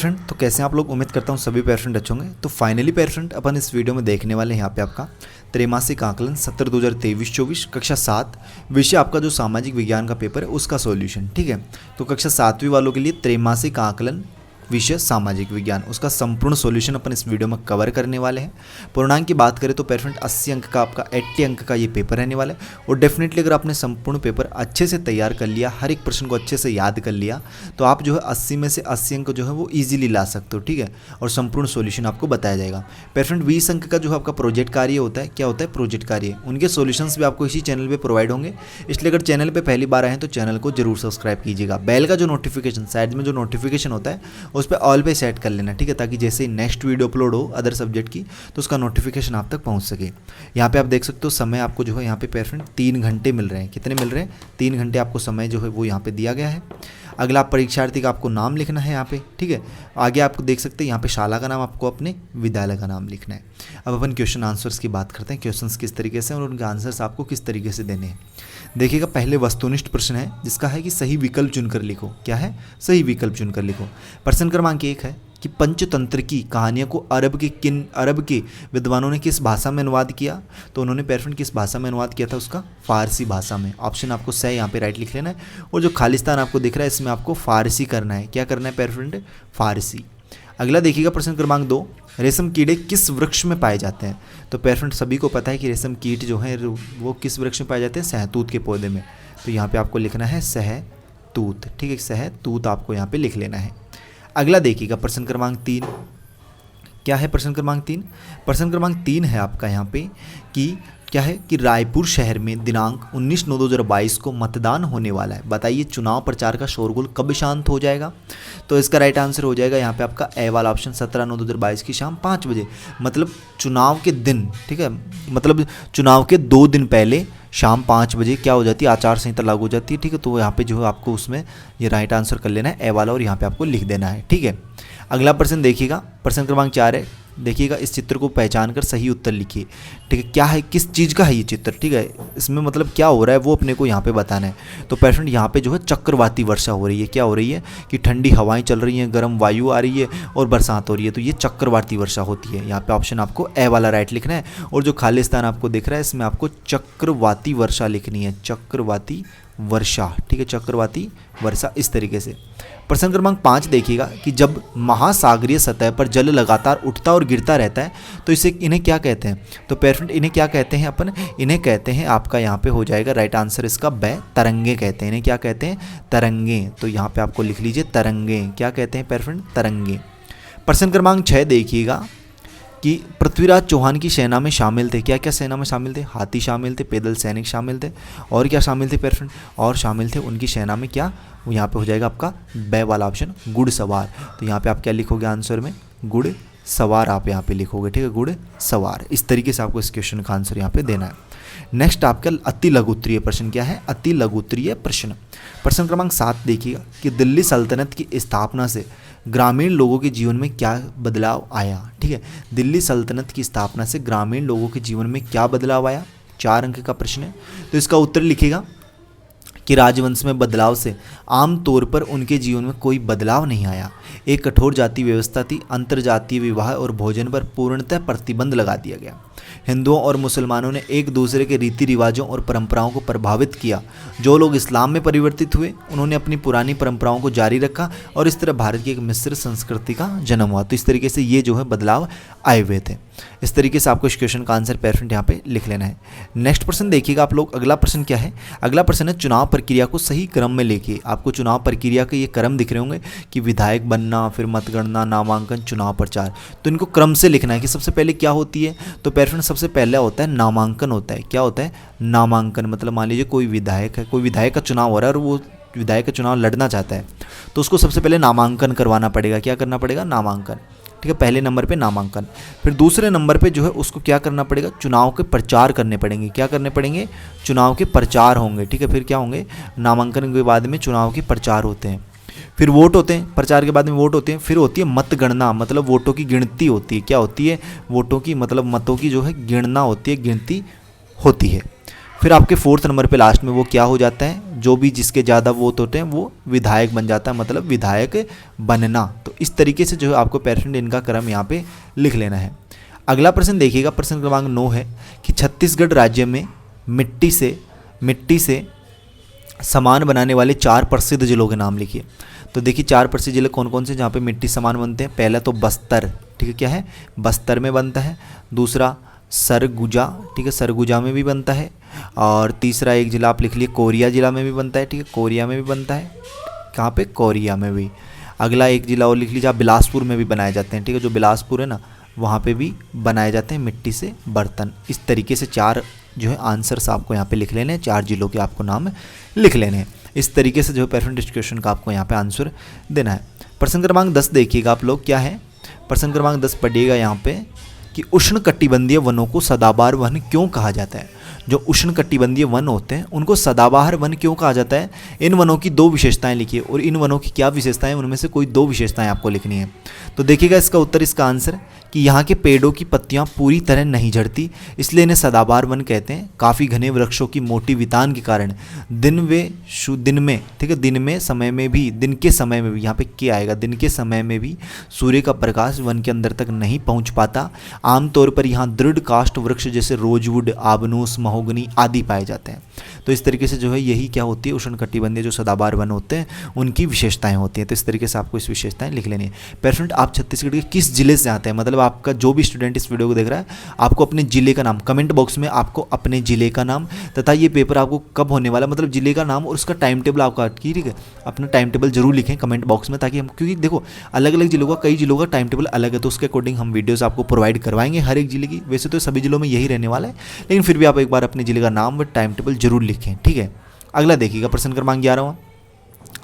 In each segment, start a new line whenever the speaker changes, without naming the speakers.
Friend तो कैसे हैं आप लोग। उम्मीद करता हूँ सभी पेयर फ्रेंड अच्छे होंगे। तो फाइनली पेयर फ्रेंड अपन इस वीडियो में देखने वाले हैं यहाँ पे आपका त्रैमासिक आकलन सत्र 2023-24 कक्षा 7 विषय आपका जो सामाजिक विज्ञान का पेपर है उसका सॉल्यूशन। ठीक है, तो कक्षा 7वीं वालों के लिए त्रैमासिक आकलन विषय सामाजिक विज्ञान उसका संपूर्ण सॉल्यूशन अपन इस वीडियो में कवर करने वाले हैं। पूर्णांक की बात करें तो पेयर फ्रेंड 80 अंक का आपका 80 अंक का ये पेपर रहने वाला है। और डेफिनेटली अगर आपने संपूर्ण पेपर अच्छे से तैयार कर लिया, हर एक प्रश्न को अच्छे से याद कर लिया, तो आप जो है 80 में से 80 अंक जो है वो ईजिली ला सकते हो। ठीक है, और संपूर्ण सॉल्यूशन आपको बताया जाएगा। पेयर फ्रेंड 20 अंक का जो आपका प्रोजेक्ट कार्य होता है, क्या होता है प्रोजेक्ट कार्य, उनके सॉल्यूशंस भी आपको इसी चैनल पर प्रोवाइड होंगे। इसलिए अगर चैनल पर पहली बार आए हैं तो चैनल को जरूर सब्सक्राइब कीजिएगा। बेल का जो नोटिफिकेशन साइड में जो नोटिफिकेशन होता है उस पर ऑल पे सेट कर लेना। ठीक है, ताकि जैसे ही नेक्स्ट वीडियो अपलोड हो अदर सब्जेक्ट की तो उसका नोटिफिकेशन आप तक पहुंच सके। यहाँ पे आप देख सकते हो समय आपको जो है यहाँ पे पेयर फ्रेंड 3 घंटे मिल रहे हैं। कितने मिल रहे हैं? 3 घंटे आपको समय जो है वो यहाँ पे दिया गया है। अगला परीक्षार्थी का आपको नाम लिखना है यहाँ पे। ठीक है, आगे आपको देख सकते हैं यहाँ पे शाला का नाम, आपको अपने विद्यालय का नाम लिखना है। अब अपन क्वेश्चन आंसर्स की बात करते हैं, क्वेश्चंस किस तरीके से और उनके आंसर्स आपको किस तरीके से देने हैं। देखिएगा, पहले वस्तुनिष्ठ प्रश्न है जिसका है कि सही विकल्प चुनकर लिखो। क्या है? सही विकल्प चुनकर लिखो। प्रश्न क्रमांक 1 है कि पंचतंत्र की कहानियों को अरब के विद्वानों ने किस भाषा में अनुवाद किया। तो उन्होंने पेयर फ्रेंड किस भाषा में अनुवाद किया था? उसका फारसी भाषा में। ऑप्शन आपको सही यहाँ पे राइट लिख लेना है। और जो खालिस्तान आपको दिख रहा है इसमें आपको फारसी करना है। क्या करना है पेयर फ्रेंड? फारसी। अगला देखिएगा प्रश्न क्रमांक 2, रेशम कीड़े किस वृक्ष में पाए जाते हैं। तो पेयर फ्रेंड सभी को पता है कि रेशम कीट जो है वो किस वृक्ष में पाए जाते हैं? सहतूत के पौधे में। तो यहाँ पे आपको लिखना है सहतूत। ठीक है, सहतूत आपको यहाँ पे लिख लेना है। अगला देखिएगा प्रश्न क्रमांक 3, क्या है प्रश्न क्रमांक 3? प्रश्न क्रमांक 3 है आपका यहाँ पे कि क्या है कि रायपुर शहर में दिनांक 19/9/2022 को मतदान होने वाला है। बताइए चुनाव प्रचार का शोरगुल कब शांत हो जाएगा। तो इसका राइट आंसर हो जाएगा यहाँ पे आपका ए वाला ऑप्शन 17/9/2022 की शाम 5 बजे। मतलब चुनाव के दिन, ठीक है, मतलब चुनाव के 2 दिन पहले शाम 5 बजे क्या हो जाती है? आचार संहिता लागू हो जाती है। ठीक है, तो यहाँ पे जो है आपको उसमें ये राइट आंसर कर लेना है ए वाला और यहाँ पे आपको लिख देना है। ठीक है, अगला प्रश्न देखिएगा, प्रश्न क्रमांक 4 है। देखिएगा, इस चित्र को पहचान कर सही उत्तर लिखिए। ठीक है, क्या है, किस चीज़ का है ये चित्र? ठीक है, इसमें मतलब क्या हो रहा है वो अपने को यहाँ पे बताना है। तो पेयर फ्रेंड यहाँ पे जो है चक्रवाती वर्षा हो रही है। क्या हो रही है कि ठंडी हवाएं चल रही हैं, गर्म वायु आ रही है और बरसात हो रही है। तो ये चक्रवाती वर्षा होती है। यहाँ पे ऑप्शन आपको ए वाला राइट लिखना है। और जो खालिस्तान आपको दिख रहा है इसमें आपको चक्रवाती वर्षा लिखनी है। चक्रवाती वर्षा। ठीक है, चक्रवाती वर्षा इस तरीके से। प्रश्न क्रमांक 5 देखिएगा कि जब महासागरीय सतह पर जल लगातार उठता और गिरता रहता है तो इन्हें क्या कहते हैं। तो पेयर फ्रेंड इन्हें क्या कहते हैं अपन? इन्हें कहते हैं आपका यहाँ पे हो जाएगा राइट आंसर इसका ब, तरंगे कहते हैं। इन्हें क्या कहते हैं? तरंगे। तो यहाँ पे आपको लिख लीजिए तरंगे। क्या कहते हैं पेयर फ्रेंड? तरंगे। प्रश्न क्रमांक 6 देखिएगा कि पृथ्वीराज चौहान की सेना में शामिल थे। क्या क्या सेना में शामिल थे? हाथी शामिल थे, पैदल सैनिक शामिल थे, और क्या शामिल थे पेयर फ्रेंड? और शामिल थे उनकी सेना में क्या? वो यहाँ पे हो जाएगा आपका ब वाला ऑप्शन घुड़सवार। तो यहाँ पे आप क्या लिखोगे आंसर में? गुड़ सवार आप यहाँ पे लिखोगे। ठीक है, गुड़ सवार। इस तरीके से आपको इस क्वेश्चन का आंसर यहाँ पे देना है। नेक्स्ट आपका अति लघुत्तरीय प्रश्न क्या है? अति लघुत्तरीय प्रश्न। प्रश्न क्रमांक 7 देखिएगा कि दिल्ली सल्तनत की स्थापना से ग्रामीण लोगों के जीवन में क्या बदलाव आया। ठीक है, दिल्ली सल्तनत की स्थापना से ग्रामीण लोगों के जीवन में क्या बदलाव आया? 4 अंक का प्रश्न है। तो इसका उत्तर लिखिएगा कि राजवंश में बदलाव से आमतौर पर उनके जीवन में कोई बदलाव नहीं आया। एक कठोर जाति व्यवस्था थी। अंतरजातीय विवाह और भोजन पर पूर्णतः प्रतिबंध लगा दिया गया। हिंदुओं और मुसलमानों ने एक दूसरे के रीति रिवाजों और परंपराओं को प्रभावित किया। जो लोग इस्लाम में परिवर्तित हुए उन्होंने अपनी पुरानी परंपराओं को जारी रखा और इस तरह भारत की एक मिश्र संस्कृति का जन्म हुआ। तो इस तरीके से ये जो है बदलाव आए हुए थे। इस तरीके से आपको इस क्वेश्चन का आंसर पेयर फ्रेंड यहाँ पे लिख लेना है। नेक्स्ट प्रश्न देखिएगा आप लोग। अगला प्रश्न क्या है? अगला प्रश्न है चुनाव प्रक्रिया को सही क्रम में लेके। आपको चुनाव प्रक्रिया के ये क्रम दिख रहे होंगे कि विधायक बनना, फिर मतगणना, नामांकन, चुनाव प्रचार। तो इनको क्रम से लिखना है कि सबसे पहले क्या होती है। तो पेयर फ्रेंड सबसे पहले होता है नामांकन होता है। क्या होता है? नामांकन। मतलब मान लीजिए कोई विधायक है, कोई विधायक का चुनाव हो रहा है और वो विधायक का चुनाव लड़ना चाहता है तो उसको सबसे पहले नामांकन करवाना पड़ेगा। क्या करना पड़ेगा? नामांकन। ठीक है, पहले नंबर पे नामांकन। फिर दूसरे नंबर पे जो है उसको क्या करना पड़ेगा? चुनाव के प्रचार करने पड़ेंगे। क्या करने पड़ेंगे? चुनाव के प्रचार होंगे। ठीक है, फिर क्या होंगे? नामांकन के बाद में चुनाव के प्रचार होते हैं। फिर वोट होते हैं, प्रचार के बाद में वोट होते हैं। फिर होती है मतगणना, मतलब वोटों की गिनती होती है। क्या होती है? वोटों की मतलब मतों की जो है गिणना होती है, गिनती होती है। फिर आपके 4th नंबर पे लास्ट में वो क्या हो जाता है, जो भी जिसके ज़्यादा वोट होते हैं वो विधायक बन जाता है, मतलब विधायक बनना। तो इस तरीके से जो है आपको परसेंट इनका क्रम यहाँ पे लिख लेना है। अगला प्रश्न देखिएगा, प्रश्न क्रमांक 9 है कि छत्तीसगढ़ राज्य में मिट्टी से सामान बनाने वाले 4 प्रसिद्ध जिलों के नाम लिखिए। तो देखिए 4 प्रसिद्ध जिले कौन कौन से जहाँ पे मिट्टी सामान बनते हैं। पहला तो बस्तर, ठीक है, क्या है, बस्तर में बनता है। दूसरा सरगुजा, ठीक है, सरगुजा में भी बनता है। और तीसरा एक जिला आप लिख लिए कोरिया जिला में भी बनता है, ठीक है, कोरिया में भी बनता है। कहाँ पे, कोरिया में भी। अगला एक जिला और लिख लीजिए आप, बिलासपुर में भी बनाए जाते हैं, ठीक है, जो बिलासपुर है ना वहाँ पे भी बनाए जाते हैं मिट्टी से बर्तन। इस तरीके से 4 जो है आंसर्स आपको यहाँ पे लिख लेने हैं, 4 जिलों के आपको नाम लिख लेने हैं। इस तरीके से जो है परसेंटेज क्वेश्चन का आपको यहाँ पे आंसर देना है। प्रश्न क्रमांक 10 देखिएगा आप लोग, क्या है, प्रश्न क्रमांक 10 पढ़िएगा यहाँ पे कि उष्णकटिबंधीय वनों को सदाबहार वन क्यों कहा जाता है। जो उष्णकटिबंधीय वन होते हैं उनको सदाबहार वन क्यों कहा जाता है। इन वनों की 2 विशेषताएं लिखिए, और इन वनों की क्या विशेषताएं, उनमें से कोई 2 विशेषताएं आपको लिखनी है। तो देखिएगा इसका उत्तर, इसका आंसर कि यहाँ के पेड़ों की पत्तियाँ पूरी तरह नहीं झड़ती, इसलिए इन्हें सदाबहार वन कहते हैं। काफ़ी घने वृक्षों की मोटी वितान के कारण दिन में, ठीक है, दिन के समय में भी यहाँ पे क्या आएगा, दिन के समय में भी सूर्य का प्रकाश वन के अंदर तक नहीं पहुँच पाता। आमतौर पर यहाँ दृढ़ काष्ठ वृक्ष जैसे रोजवुड, आबनूस, महोगनी आदि पाए जाते हैं। तो इस तरीके से जो है यही क्या होती है, उष्णकटिबंधीय जो सदाबहार वन होते हैं उनकी विशेषताएं होती हैं। तो इस तरीके से आपको इस विशेषताएं लिख लेनी है। पेरेंट, आप छत्तीसगढ़ के किस जिले से आते हैं, मतलब आपका जो भी स्टूडेंट इस वीडियो को देख रहा है, आपको अपने जिले का नाम कमेंट बॉक्स में, आपको अपने जिले का नाम तथा ये पेपर आपको कब होने वाला, मतलब जिले का नाम और उसका टाइम टेबल आपका, ठीक है, अपना टाइम टेबल जरूर लिखें कमेंट बॉक्स में, ताकि हम, क्योंकि देखो अलग अलग जिलों का, कई जिलों का टाइम टेबल अलग है, तो उसके अकॉर्डिंग हम वीडियोस आपको प्रोवाइड करवाएंगे हर एक जिले की। वैसे तो सभी जिलों में यही रहने वाला है, लेकिन फिर भी आप एक बार अपने जिले का नाम व टाइम टेबल जरूर लिखें, ठीक है। अगला देखिएगा प्रश्न क्रमांक 11वां,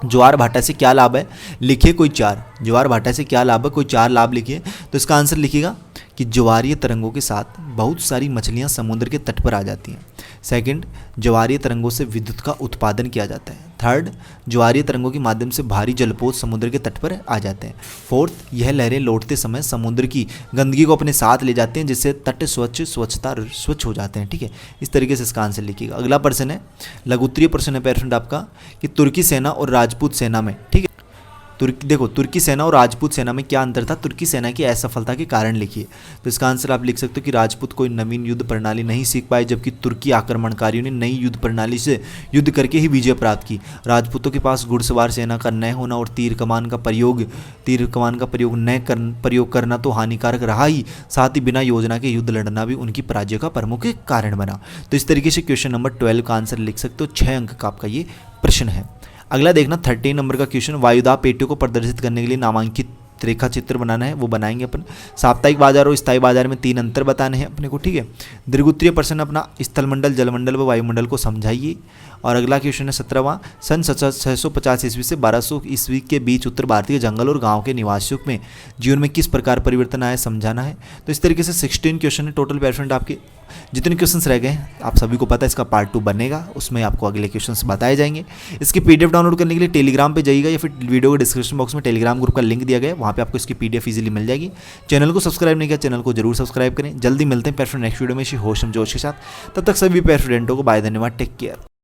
ज्वार भाटा से क्या लाभ है, लिखिए कोई 4। ज्वार भाटा से क्या लाभ है, कोई 4 लाभ लिखिए। तो इसका आंसर लिखिएगा कि ज्वारीय तरंगों के साथ बहुत सारी मछलियां समुद्र के तट पर आ जाती हैं। सेकंड, ज्वारीय तरंगों से विद्युत का उत्पादन किया जाता है। थर्ड, ज्वारीय तरंगों के माध्यम से भारी जलपोत समुद्र के तट पर आ जाते हैं। फोर्थ, यह लहरें लौटते समय समुद्र की गंदगी को अपने साथ ले जाते हैं, जिससे तट स्वच्छ हो जाते हैं, ठीक है। इस तरीके से इसका आंसर लिखिएगा। अगला प्रश्न है, लघुत्तरीय प्रश्न है पेरेंट आपका, कि तुर्की सेना और राजपूत सेना में, ठीक है, तुर्की सेना और राजपूत सेना में क्या अंतर था, तुर्की सेना की असफलता के कारण लिखिए। तो इसका आंसर आप लिख सकते हो कि राजपूत कोई नवीन युद्ध प्रणाली नहीं सीख पाए, जबकि तुर्की आक्रमणकारियों ने नई युद्ध प्रणाली से युद्ध करके ही विजय प्राप्त की। राजपूतों के पास घुड़सवार सेना का न होना और तीर कमान का प्रयोग करना तो हानिकारक रहा ही, साथ ही बिना योजना के युद्ध लड़ना भी उनकी पराजय का प्रमुख कारण बना। तो इस तरीके से क्वेश्चन नंबर 12 का आंसर लिख सकते हो। 6 अंक का आपका ये प्रश्न है। अगला देखना 13 नंबर का क्वेश्चन, वायुदाब पेटियों को प्रदर्शित करने के लिए नामांकित रेखा चित्र बनाना है, वो बनाएंगे अपन। साप्ताहिक बाजार और स्थायी बाजार में 3 अंतर बताने हैं अपने को, ठीक है। दीर्घोत्तरीय प्रश्न अपना स्थलमंडल, जलमंडल व वायुमंडल को समझाइए। और अगला क्वेश्चन है 17वां, सन 650 ईस्वी से 1200 ईस्वी के बीच उत्तर भारतीय जंगल और गांव के निवासियों में जीवन में किस प्रकार परिवर्तन आया, समझाना है। तो इस तरीके से 16 क्वेश्चन है टोटल पेरेंट। आपके जितने क्वेश्चंस रह गए हैं आप सभी को पता है, इसका पार्ट 2 बनेगा, उसमें आपको अगले क्वेश्चंस बताए जाएंगे। इसकी पीडीएफ डाउनलोड करने के लिए टेलीग्राम पे जाइएगा, या फिर वीडियो के डिस्क्रिप्शन बॉक्स में टेलीग्राम ग्रुप का लिंक दिया गया है, वहाँ पे आपको इसकी पीडीएफ इजीली मिल जाएगी। चैनल को सब्सक्राइब नहीं किया, चैनल को जरूर सब्सक्राइब करें। जल्दी मिलते हैं पेरेंट नेक्स्ट वीडियो में होशम जोश के साथ। तब तक सभी पेरेंटों को बाय, धन्यवाद, टेक केयर।